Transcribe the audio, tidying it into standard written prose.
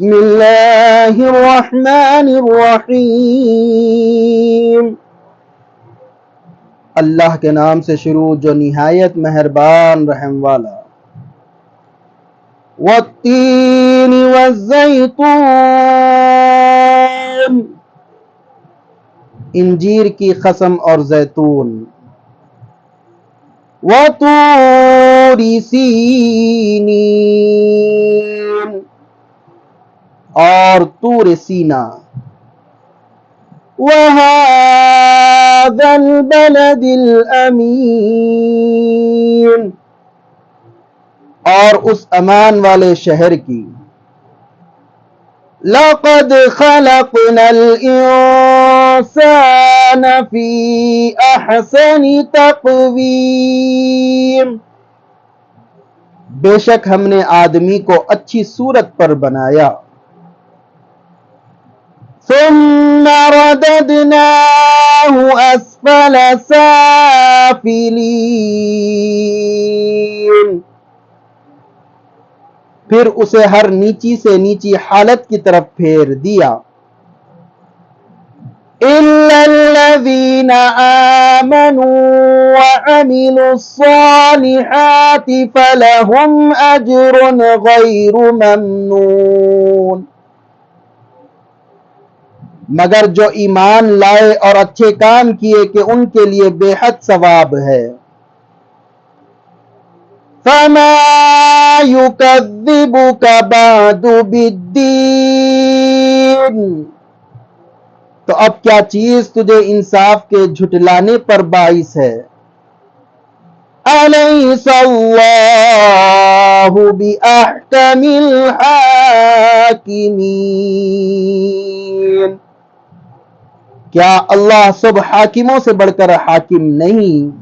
بسم اللہ الرحمن الرحیم، اللہ کے نام سے شروع جو نہایت مہربان رحم والا۔ والتین والزیتون، انجیر کی قسم اور زیتون۔ وطور سینین، اور طور سینا۔ وَهَذَا الْبَلَدِ الْأَمِينِ، اور اس امان والے شہر کی۔ لَقَدْ خَلَقْنَا الْإِنسَانَ فِي أَحْسَنِ تَقْوِيمٍ، بے شک ہم نے آدمی کو اچھی صورت پر بنایا۔ ثم رددناه اسفل سافلين، پھر اسے ہر نیچی سے نیچی حالت کی طرف پھیر دیا۔ إلا الذين آمنوا وعملوا الصالحات فلهم أجر غير ممنون، مگر جو ایمان لائے اور اچھے کام کیے کہ ان کے لیے بے حد ثواب ہے۔ فَمَا يُكَذِّبُكَ بَعْدُ بِالدِّينِ، تو اب کیا چیز تجھے انصاف کے جھٹلانے پر باعث ہے۔ أَلَيْسَ اللَّهُ بِأَحْكَمِ الْحَاكِمِينَ، کیا اللہ سب حاکموں سے بڑھ کر حاکم نہیں؟